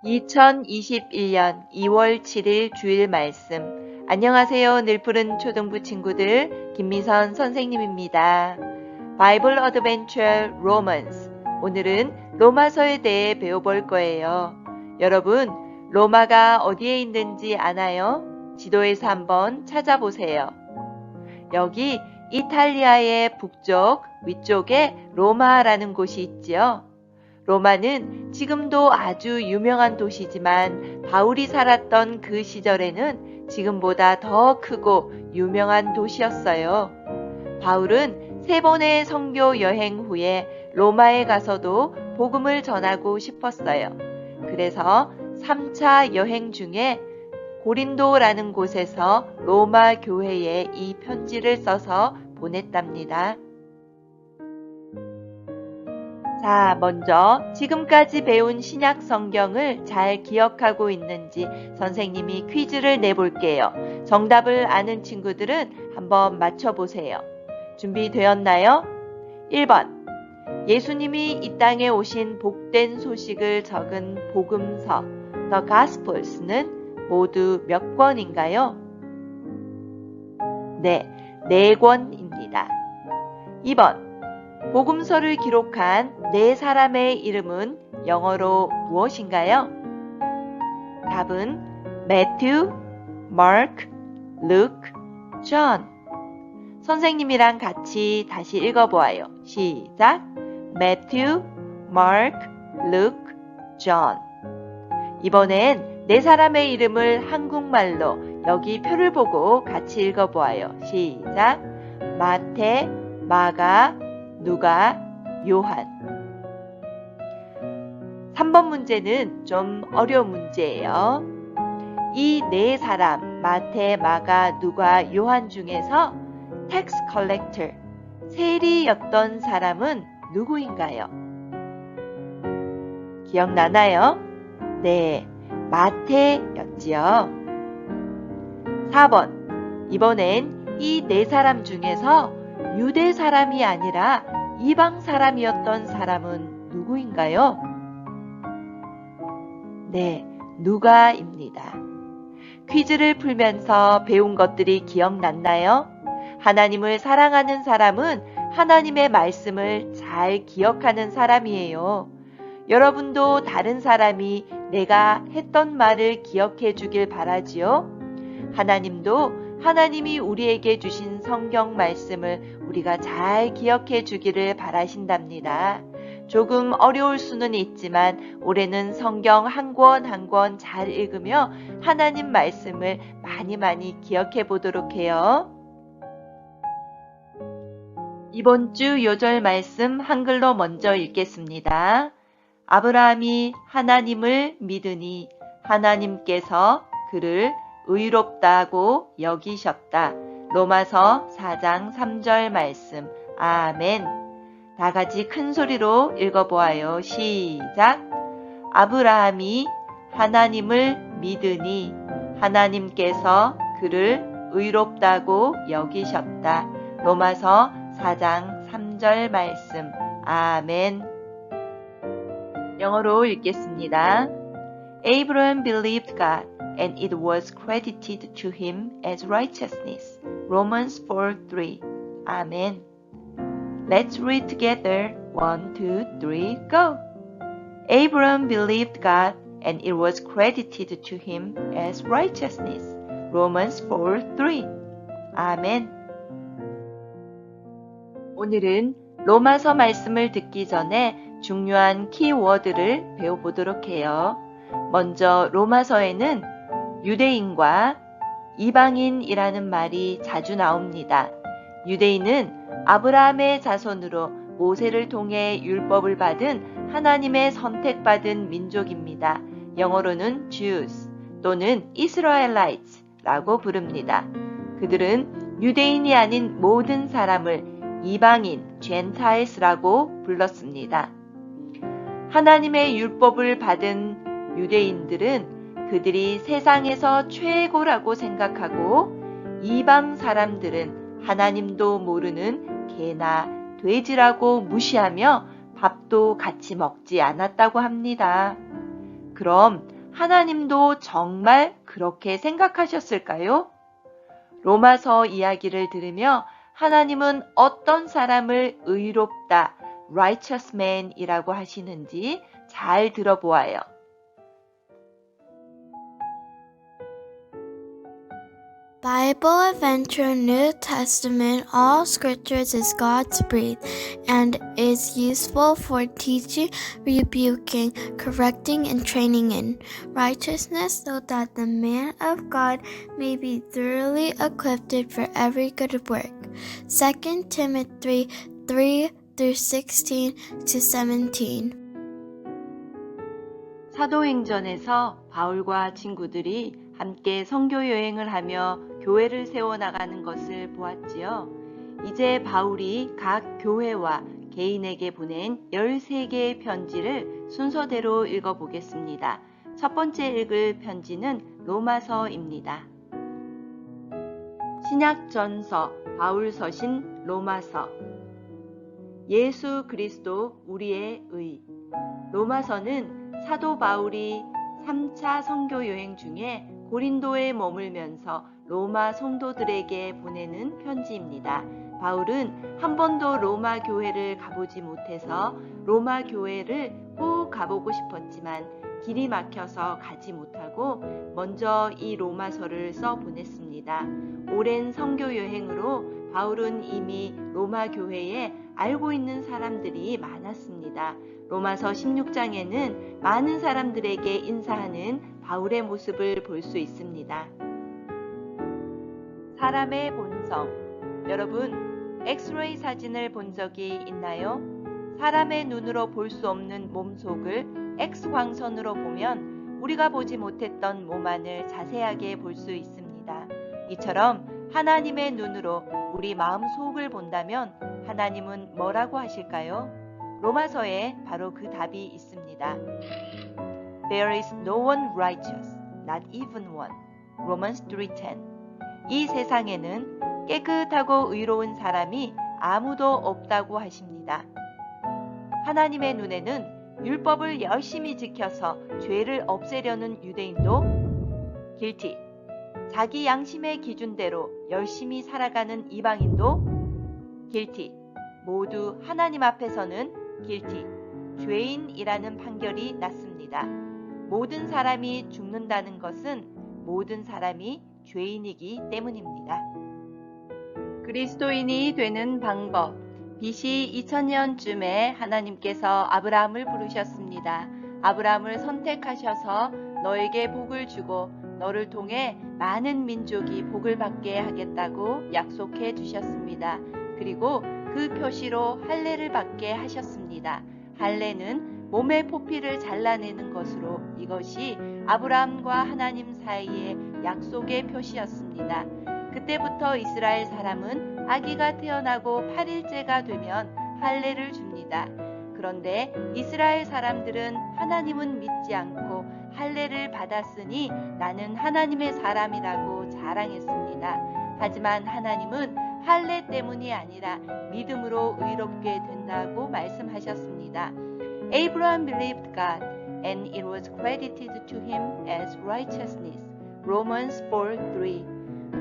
2021년 2월 7일 주일 말씀. 안녕하세요. 늘푸른 초등부 친구들, 김미선 선생님입니다. 바이블 어드벤처 로먼스. 오늘은 로마서에 대해 배워볼 거예요. 여러분, 로마가 어디에 있는지 아나요? 지도에서 한번 찾아보세요. 여기 이탈리아의 북쪽 위쪽에 로마라는 곳이 있지요. 로마는 지금도 아주 유명한 도시지만 바울이 살았던 그 시절에는 지금보다 더 크고 유명한 도시였어요. 바울은 3번의 선교 여행 후에 로마에 가서도 복음을 전하고 싶었어요. 그래서 3차 여행 중에 고린도라는 곳에서 로마 교회에 이 편지를 써서 보냈답니다. 자, 먼저 지금까지 배운 신약 성경을 잘 기억하고 있는지 선생님이 퀴즈를 내볼게요. 정답을 아는 친구들은 한번 맞춰보세요. 준비되었나요? 1번. 예수님이 이 땅에 오신 복된 소식을 적은 복음서, The Gospels는 모두 몇 권인가요? 네, 4권입니다. 2번. 복음서를 기록한 4사람의 이름은 영어로 무엇인가요? 답은 매튜, 마크, 루크, 존. 선생님이랑 같이 다시 읽어보아요. 시작! 매튜, 마크, 루크, 존. 이번엔 4사람의 이름을 한국말로 여기 표를 보고 같이 읽어보아요. 시작! 마태, 마가, 누가, 요한. 3번 문제는 좀 어려운 문제예요. 이 4사람, 마태, 마가, 누가, 요한 중에서 텍스 컬렉터, 세리였던 사람은 누구인가요? 기억나나요? 네, 마태였지요. 4번, 이번엔 이 4사람 중에서 유대 사람이 아니라 이방 사람이었던 사람은 누구인가요? 네, 누가입니다. 퀴즈를 풀면서 배운 것들이 기억났나요? 하나님을 사랑하는 사람은 하나님의 말씀을 잘 기억하는 사람이에요. 여러분도 다른 사람이 내가 했던 말을 기억해 주길 바라지요. 하나님도 하나님이 우리에게 주신 성경 말씀을 우리가 잘 기억해 주기를 바라신답니다. 조금 어려울 수는 있지만 올해는 성경 한 권 한 권 잘 읽으며 하나님 말씀을 많이 기억해 보도록 해요. 이번 주 요절 말씀 한글로 먼저 읽겠습니다. 아브라함이 하나님을 믿으니 하나님께서 그를 의롭다고 여기셨다. 로마서 4장 3절 말씀. 아멘. 다 같이 큰 소리로 읽어보아요. 시작. 아브라함이 하나님을 믿으니 하나님께서 그를 의롭다고 여기셨다. 로마서 4장 3절 말씀. 아멘. 영어로 읽겠습니다. Abraham believed God, and it was credited to him as righteousness. Romans 4:3. Amen. Let's read together. 1, 2, 3, go. Abraham believed God, and it was credited to him as righteousness. Romans 4:3. Amen. 오늘은 로마서 말씀을 듣기 전에 중요한 키워드를 배워보도록 해요. 먼저 로마서에는 유대인과 이방인이라는 말이 자주 나옵니다. 유대인은 아브라함의 자손으로 모세를 통해 율법을 받은 하나님의 선택받은 민족입니다. 영어로는 Jews 또는 Israelites 라고 부릅니다. 그들은 유대인이 아닌 모든 사람을 이방인, Gentiles라고 불렀습니다. 하나님의 율법을 받은 유대인들은 그들이 세상에서 최고라고 생각하고 이방 사람들은 하나님도 모르는 개나 돼지라고 무시하며 밥도 같이 먹지 않았다고 합니다. 그럼 하나님도 정말 그렇게 생각하셨을까요? 로마서 이야기를 들으며 하나님은 어떤 사람을 의롭다, righteous man이라고 하시는지 잘 들어보아요. Bible Adventure New Testament All Scriptures is God's breathed and is useful for teaching, rebuking, correcting, and training in righteousness so that the man of God may be thoroughly equipped for every good work. 2 Timothy 3 through 16 to 17. 사도행전에서 바울과 친구들이 함께 선교 여행을 하며 교회를 세워나가는 것을 보았지요. 이제 바울이 각 교회와 개인에게 보낸 13개의 편지를 순서대로 읽어보겠습니다. 첫 번째 읽을 편지는 로마서입니다. 신약전서 바울서신 로마서 예수 그리스도 우리의 의 로마서는 사도 바울이 3차 선교 여행 중에 고린도에 머물면서 로마 성도들에게 보내는 편지입니다. 바울은 한 번도 로마 교회를 가보지 못해서 로마 교회를 꼭 가보고 싶었지만 길이 막혀서 가지 못하고 먼저 이 로마서를 써 보냈습니다. 오랜 선교 여행으로 바울은 이미 로마 교회에 알고 있는 사람들이 많았습니다. 로마서 16장에는 많은 사람들에게 인사하는 바울의 모습을 볼 수 있습니다. 사람의 본성. 여러분, 엑스레이 사진을 본 적이 있나요? 사람의 눈으로 볼 수 없는 몸속을 X광선으로 보면 우리가 보지 못했던 몸 안을 자세하게 볼 수 있습니다. 이처럼 하나님의 눈으로 우리 마음 속을 본다면 하나님은 뭐라고 하실까요? 로마서에 바로 그 답이 있습니다. There is no one righteous, not even one. Romans 3:10. 이 세상에는 깨끗하고 의로운 사람이 아무도 없다고 하십니다. 하나님의 눈에는 율법을 열심히 지켜서 죄를 없애려는 유대인도 guilty, 자기 양심의 기준대로 열심히 살아가는 이방인도 guilty, 모두 하나님 앞에서는 guilty, 죄인이라는 판결이 났습니다. 모든 사람이 죽는다는 것은 모든 사람이 죄인이기 때문입니다. 그리스도인이 되는 방법. BC 2000년쯤에 하나님께서 아브라함을 부르셨습니다. 아브라함을 선택하셔서 너에게 복을 주고 너를 통해 많은 민족이 복을 받게 하겠다고 약속해 주셨습니다. 그리고 그 표시로 할례를 받게 하셨습니다. 할례는 몸의 포피를 잘라내는 것으로 이것이 아브라함과 하나님 사이의 약속의 표시였습니다. 그때부터 이스라엘 사람은 아기가 태어나고 8일째가 되면 할례를 줍니다. 그런데 이스라엘 사람들은 하나님은 믿지 않고 할례를 받았으니 나는 하나님의 사람이라고 자랑했습니다. 하지만 하나님은 할례 때문이 아니라 믿음으로 의롭게 된다고 말씀하셨습니다. Abraham believed God and it was credited to him as righteousness. Romans 4:3.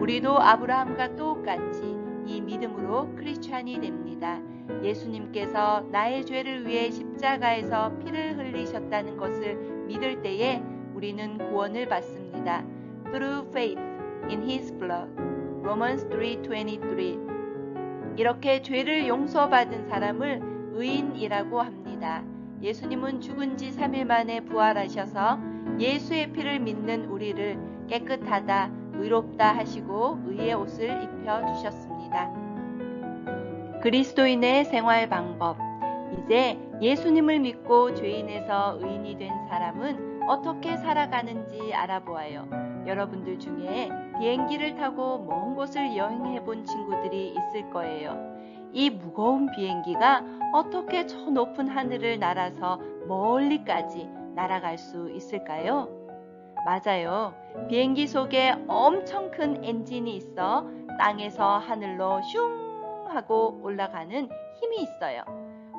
우리도 아브라함과 똑같이 이 믿음으로 크리스찬이 됩니다. 예수님께서 나의 죄를 위해 십자가에서 피를 흘리셨다는 것을 믿을 때에 우리는 구원을 받습니다. Through faith in His blood. Romans 3:23. 이렇게 죄를 용서받은 사람을 의인이라고 합니다. 예수님은 죽은 지 3일 만에 부활하셔서 예수의 피를 믿는 우리를 깨끗하다, 의롭다 하시고 의의 옷을 입혀주셨습니다. 그리스도인의 생활 방법. 이제 예수님을 믿고 죄인에서 의인이 된 사람은 어떻게 살아가는지 알아보아요. 여러분들 중에 비행기를 타고 먼 곳을 여행해 본 친구들이 있을 거예요. 이 무거운 비행기가 어떻게 저 높은 하늘을 날아서 멀리까지 날아갈 수 있을까요? 맞아요. 비행기 속에 엄청 큰 엔진이 있어 땅에서 하늘로 슝 하고 올라가는 힘이 있어요.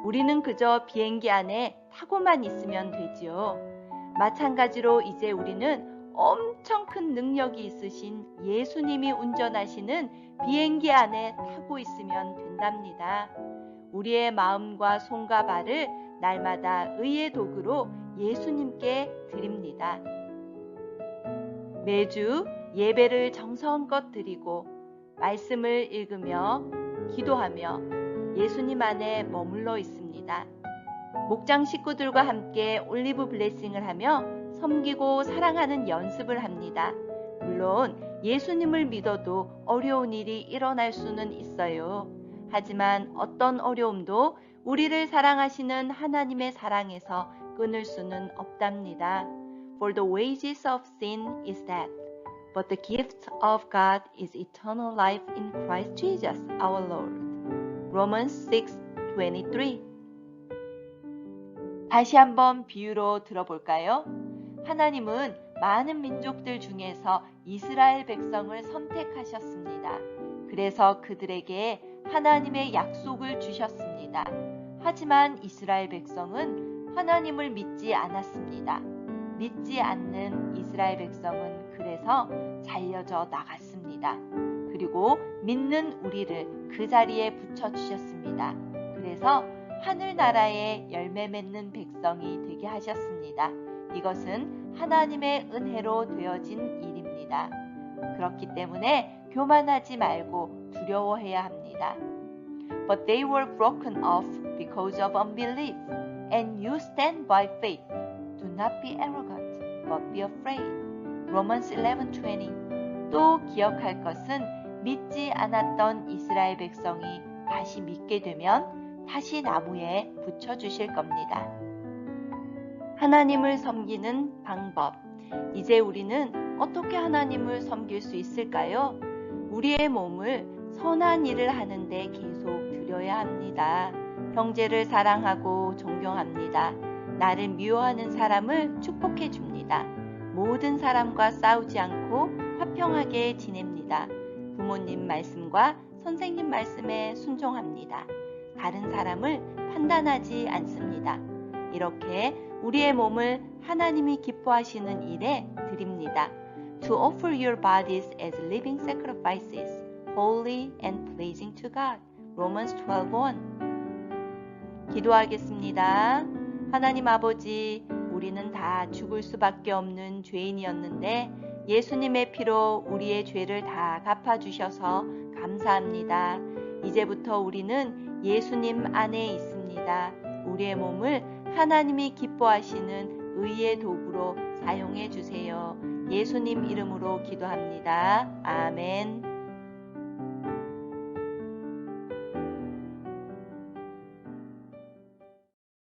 우리는 그저 비행기 안에 타고만 있으면 되지요. 마찬가지로 이제 우리는 엄청 큰 능력이 있으신 예수님이 운전하시는 비행기 안에 타고 있으면 된답니다. 우리의 마음과 손과 발을 날마다 의의 도구로 예수님께 드립니다. 매주 예배를 정성껏 드리고 말씀을 읽으며 기도하며 예수님 안에 머물러 있습니다. 목장 식구들과 함께 올리브 블레싱을 하며 섬기고 사랑하는 연습을 합니다. 물론 예수님을 믿어도 어려운 일이 일어날 수는 있어요. 하지만 어떤 어려움도 우리를 사랑하시는 하나님의 사랑에서 끊을 수는 없답니다. For the wages of sin is death, but the gift of God is eternal life in Christ Jesus our Lord. Romans 6:23. 다시 한번 비유로 들어볼까요? 하나님은 많은 민족들 중에서 이스라엘 백성을 선택하셨습니다. 그래서 그들에게 하나님의 약속을 주셨습니다. 하지만 이스라엘 백성은 하나님을 믿지 않았습니다. 믿지 않는 이스라엘 백성은 그래서 잘려져 나갔습니다. 그리고 믿는 우리를 그 자리에 붙여주셨습니다. 그래서 하늘나라에 열매 맺는 백성이 되게 하셨습니다. 이것은 하나님의 은혜로 되어진 일입니다. 그렇기 때문에 교만하지 말고 두려워해야 합니다. But they were broken off because of unbelief, and you stand by faith. Do not be arrogant, but be afraid. Romans 11:20. 또 기억할 것은 믿지 않았던 이스라엘 백성이 다시 믿게 되면 다시 나무에 붙여주실 겁니다. 하나님을 섬기는 방법. 이제 우리는 어떻게 하나님을 섬길 수 있을까요? 우리의 몸을 선한 일을 하는데 계속 들여야 합니다. 형제를 사랑하고 존경합니다. 나를 미워하는 사람을 축복해 줍니다. 모든 사람과 싸우지 않고 화평하게 지냅니다. 부모님 말씀과 선생님 말씀에 순종합니다. 다른 사람을 판단하지 않습니다. 이렇게 우리의 몸을 하나님이 기뻐하시는 일에 드립니다. To offer your bodies as living sacrifices, holy and pleasing to God. Romans 12:1. 기도하겠습니다. 하나님 아버지, 우리는 다 죽을 수밖에 없는 죄인이었는데 예수님의 피로 우리의 죄를 다 갚아주셔서 감사합니다. 이제부터 우리는 예수님 안에 있습니다. 우리의 몸을 하나님이 기뻐하시는 의의 도구로 사용해 주세요. 예수님 이름으로 기도합니다. 아멘.